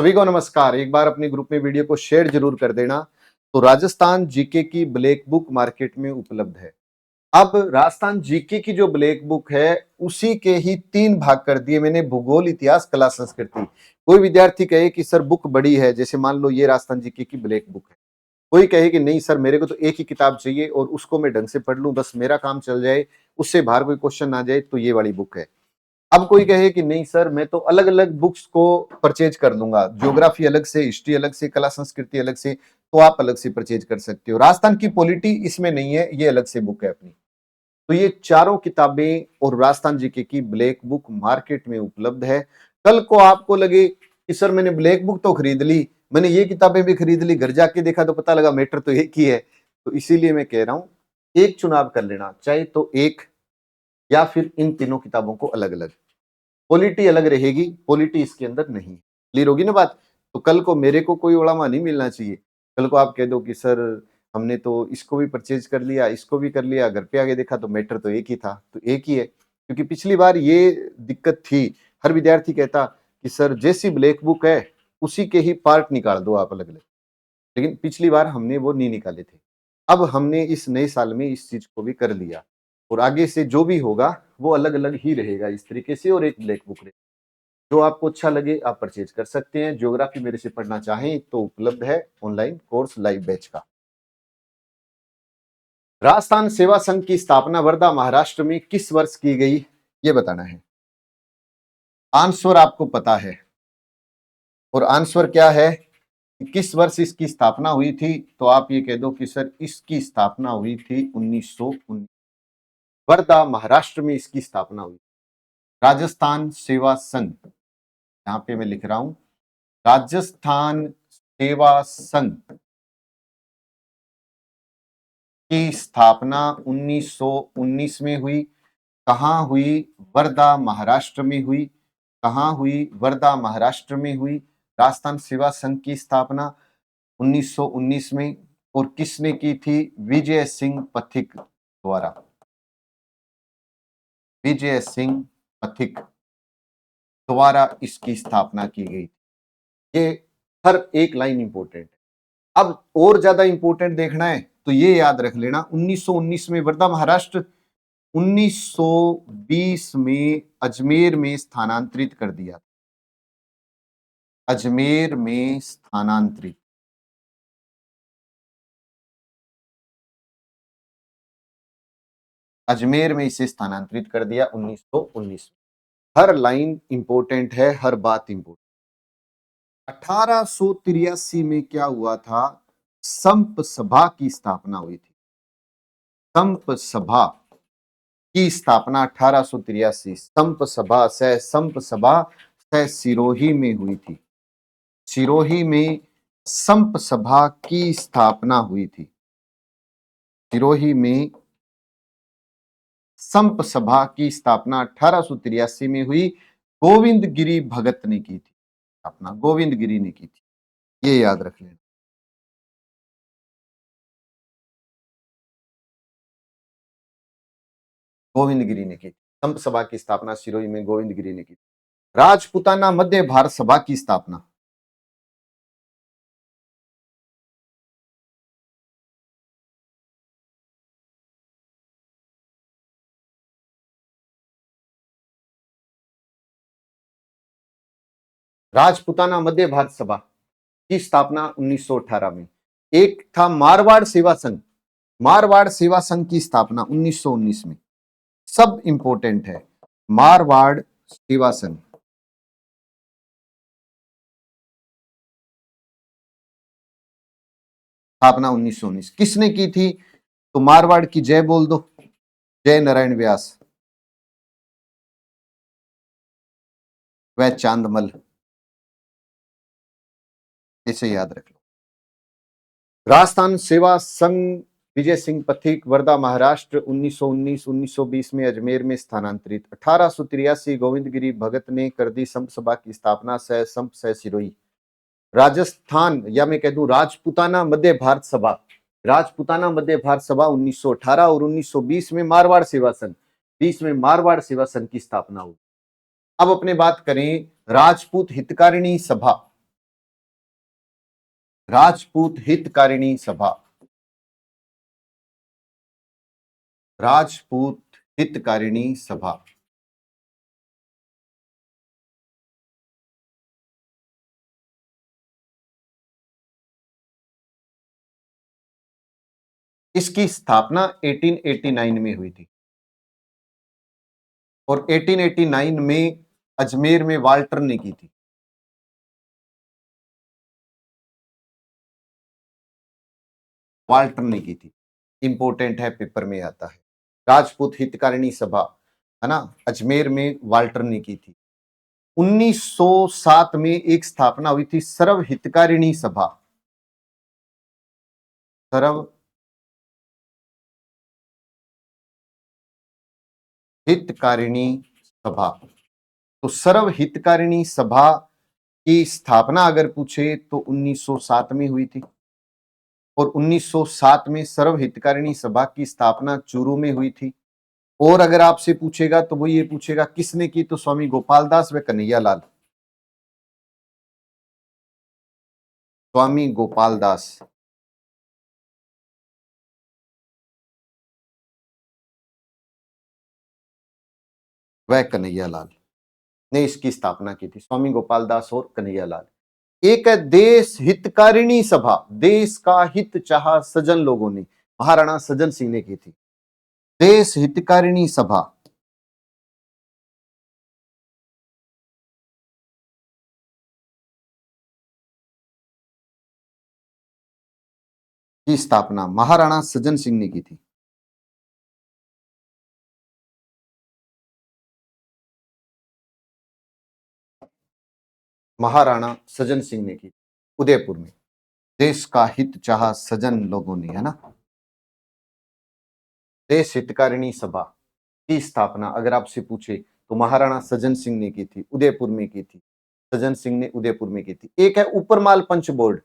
सभी को नमस्कार। एक बार अपने ग्रुप में वीडियो को शेयर जरूर कर देना। तो राजस्थान जीके की ब्लैक बुक मार्केट में उपलब्ध है। अब राजस्थान जीके की जो ब्लैक बुक है उसी के ही 3 भाग कर दिए मैंने, भूगोल, इतिहास, कला, संस्कृति। कोई विद्यार्थी कहे कि सर बुक बड़ी है, जैसे मान लो ये राजस्थान जीके की ब्लैक बुक है। कोई कहे कि नहीं सर मेरे को तो एक ही किताब चाहिए और उसको मैं ढंग से पढ़ लूं, बस मेरा काम चल जाए, उससे बाहर कोई क्वेश्चन ना जाए, तो ये वाली बुक है। अब कोई कहे कि नहीं सर मैं तो अलग अलग बुक्स को परचेज कर लूंगा, ज्योग्राफी अलग से, हिस्ट्री अलग से, कला संस्कृति अलग से, तो आप अलग से परचेज कर सकते हो। राजस्थान की पॉलिटी इसमें नहीं है, ये अलग से बुक है अपनी। तो ये चारों किताबें और राजस्थान जीके की ब्लैक बुक मार्केट में उपलब्ध है। कल को आपको लगे कि सर मैंने ब्लैक बुक तो खरीद ली, मैंने ये किताबें भी खरीद ली, घर जाके देखा तो पता लगा मैटर तो एक ही है। तो इसीलिए मैं कह रहा हूं एक चुनाव कर लेना, चाहे तो एक या फिर इन तीनों किताबों को अलग अलग। पॉलिटी अलग रहेगी, पॉलिटी इसके अंदर नहीं। क्लियर होगी ना बात? तो कल को मेरे को कोई उड़ामा नहीं मिलना चाहिए। कल को आप कह दो कि सर हमने तो इसको भी परचेज कर लिया, इसको भी कर लिया, घर पे आके देखा तो मैटर तो एक ही था। तो एक ही है, क्योंकि पिछली बार ये दिक्कत थी। हर विद्यार्थी कहता कि सर जैसी ब्लैक बुक है उसी के ही पार्ट निकाल दो आप अलग अलग, लेकिन पिछली बार हमने वो नहीं निकाले थे। अब हमने इस नए साल में इस चीज को भी कर लिया और आगे से जो भी होगा वो अलग अलग ही रहेगा इस तरीके से, और एक ब्लैक बुक रहेगी। जो आपको अच्छा लगे आप परचेज कर सकते हैं। ज्योग्राफी मेरे से पढ़ना चाहें तो उपलब्ध है ऑनलाइन कोर्स लाइव बैच का। राजस्थान सेवा संघ की स्थापना वर्धा महाराष्ट्र में किस वर्ष की गई, ये बताना है। आंसर आपको पता है, और आंसर क्या है, किस वर्ष इसकी स्थापना हुई थी, तो आप ये कह दो कि सर इसकी स्थापना हुई थी 1919। वर्धा महाराष्ट्र में इसकी स्थापना हुई। राजस्थान सेवा संघ, यहां पे मैं लिख रहा हूं राजस्थान सेवा संघ की स्थापना 1919 में हुई। कहां हुई? वर्धा महाराष्ट्र में हुई। कहां हुई? वर्धा महाराष्ट्र में हुई। राजस्थान सेवा संघ की स्थापना 1919 में, और किसने की थी? विजय सिंह पथिक द्वारा। विजय सिंह पथिक द्वारा इसकी स्थापना की गई। ये हर एक लाइन इंपॉर्टेंट है। अब और ज्यादा इंपॉर्टेंट देखना है तो ये याद रख लेना, 1919 में वर्धा महाराष्ट्र, 1920 में अजमेर में स्थानांतरित कर दिया। अजमेर में स्थानांतरित, अजमेर में इसे स्थानांतरित कर दिया 1919 में। हर लाइन इंपॉर्टेंट है, हर बात इंपॉर्टेंट। 1883 में क्या हुआ था? संप सभा की स्थापना हुई थी। संप सभा की स्थापना 1883, संप सभा सह संप सभा सह सिरोही में हुई थी। सिरोही में संप सभा की स्थापना हुई थी। सिरोही में संप सभा की स्थापना 1883 में हुई। गोविंद गिरी भगत ने की थी स्थापना, गोविंद गिरी ने की थी, ये याद रख लेना। गोविंद गिरी ने की थी संप सभा की स्थापना, सिरोही में गोविंद गिरी ने की थी। राजपुताना मध्य भारत सभा की स्थापना, राजपुताना मध्य भारत सभा की स्थापना 1918 में। एक था मारवाड़ सेवा संघ, मारवाड़ सेवा संघ की स्थापना 1919 में। सब इंपॉर्टेंट है। मारवाड़ सेवा संघ, स्थापना 1919 किसने की थी? तो मारवाड़ की जय बोल दो, जय नारायण व्यास व चांदमल, इसे याद रख लो। राजस्थान सेवा संघ विजय सिंह पथिक वर्धा महाराष्ट्र 1919 1920 में अजमेर में स्थानांतरित। 1883 गोविंद गिरी भगत ने कर दी संप सभा की स्थापना, सह संप सह सिरोही। राजस्थान, या मैं कह दूं राजपुताना मध्य भारत सभा, राजपुताना मध्य भारत सभा 1918 और 1920 में मारवाड़ सेवा संघ, 20 में मारवाड़ सेवा संघ की स्थापना हुई। अब अपने बात करें राजपूत हितकारिणी सभा, राजपूत हितकारिणी सभा, राजपूत हितकारिणी सभा। इसकी स्थापना 1889 में हुई थी और 1889 में अजमेर में वाल्टर ने की थी। वाल्टर ने की थी, इंपॉर्टेंट है, पेपर में आता है। राजपूत हितकारिणी सभा, है ना, अजमेर में वाल्टर ने की थी। 1907 में एक स्थापना हुई थी सर्व हितकारिणी सभा, सर्व हितकारिणी सभा। तो सर्व हितकारिणी सभा की स्थापना अगर पूछे तो 1907 में हुई थी और 1907 में सर्व हितकारिणी सभा की स्थापना चूरू में हुई थी। और अगर आपसे पूछेगा तो वो ये पूछेगा किसने की, तो स्वामी गोपाल दास व कन्हैया लाल, स्वामी गोपाल दास व कन्हैया लाल ने इसकी स्थापना की थी, स्वामी गोपाल दास और कन्हैया लाल। एक है देश हितकारिणी सभा, देश का हित चाहा सज्जन लोगों ने, महाराणा सज्जन सिंह ने की थी। देश हितकारिणी सभा की स्थापना महाराणा सज्जन सिंह ने की थी। महाराणा सज्जन सिंह ने की, उदयपुर में। देश का हित चाहा सज्जन लोगों ने, है ना। देश हितकारिणी सभा की स्थापना अगर आपसे पूछे तो महाराणा सज्जन सिंह ने की थी, उदयपुर में की थी। सज्जन सिंह ने उदयपुर में की थी। एक है ऊपरमाल पंच बोर्ड,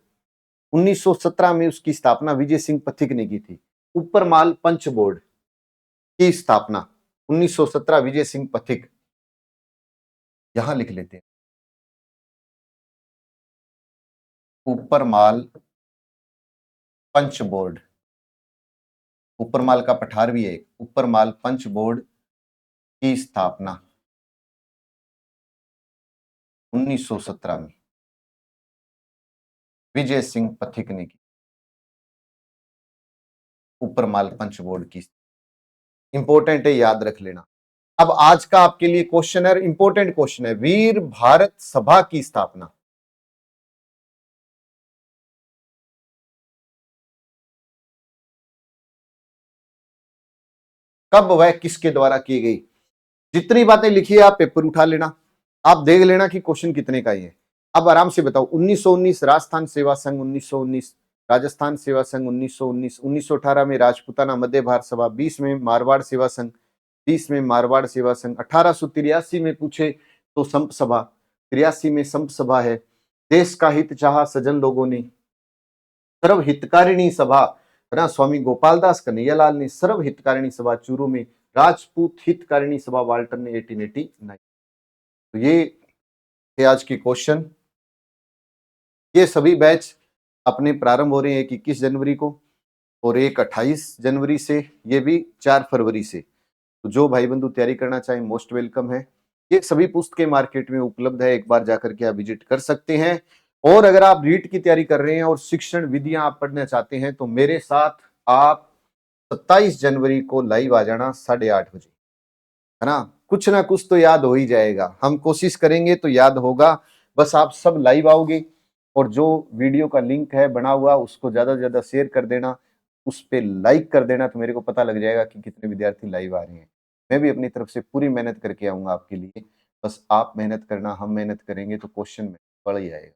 1917 में उसकी स्थापना विजय सिंह पथिक ने की थी। ऊपरमाल पंच बोर्ड की स्थापना 1917 विजय सिंह पथिक, यहां लिख लेते हैं। ऊपरमाल पंच बोर्ड, ऊपरमाल का पठार भी है, ऊपरमाल पंच बोर्ड की स्थापना 1917 में विजय सिंह पथिक ने की। ऊपरमाल पंच बोर्ड की, इंपॉर्टेंट है, याद रख लेना। अब आज का आपके लिए क्वेश्चन है, इंपॉर्टेंट क्वेश्चन है, वीर भारत सभा की स्थापना कब वह किसके द्वारा की गई। जितनी बातें लिखी है आप पेपर उठा लेना, आप देख लेना कि क्वेश्चन कितने का ही है। अब आराम से बताओ, 1919 राजस्थान सेवा संघ, 1919 राजस्थान सेवा संघ, 1919 1918 में राजपूताना मध्य भारत सभा, 20 में मारवाड़ सेवा संघ, 20 में मारवाड़ सेवा संघ, 1883 में पूछे तो संप सभा, 83 में संप सभा है। देश का हित चाहा सज्जन लोगों ने, सर्व हितकारिणी सभा, है ना, स्वामी गोपाल दास कन्हैयालाल ने सर्व हितकारिणी सभा चूरू में, राजपूत हितकारिणी सभा वाल्टर ने 1889। तो ये थे आज के क्वेश्चन। ये सभी बैच अपने प्रारंभ हो रहे हैं, एक 21 जनवरी को और एक 28 जनवरी से, ये भी 4 फरवरी से। तो जो भाई बंधु तैयारी करना चाहें मोस्ट वेलकम है। ये सभी पुस्तकें मार्केट में उपलब्ध है, एक बार जाकर के आप विजिट कर सकते हैं। और अगर आप रीट की तैयारी कर रहे हैं और शिक्षण विधियां आप पढ़ना चाहते हैं तो मेरे साथ आप 27 जनवरी को लाइव आ जाना 8:30 बजे, है ना। कुछ ना कुछ तो याद हो ही जाएगा, हम कोशिश करेंगे तो याद होगा। बस आप सब लाइव आओगे और जो वीडियो का लिंक है बना हुआ उसको ज्यादा से ज्यादा शेयर कर देना, उस पर लाइक कर देना, तो मेरे को पता लग जाएगा कि कितने विद्यार्थी लाइव आ रहे हैं। मैं भी अपनी तरफ से पूरी मेहनत करके आऊंगा आपके लिए। बस आप मेहनत करना, हम मेहनत करेंगे तो क्वेश्चन में बढ़ ही आएगा।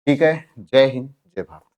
ठीक है, जय हिंद, जय भारत।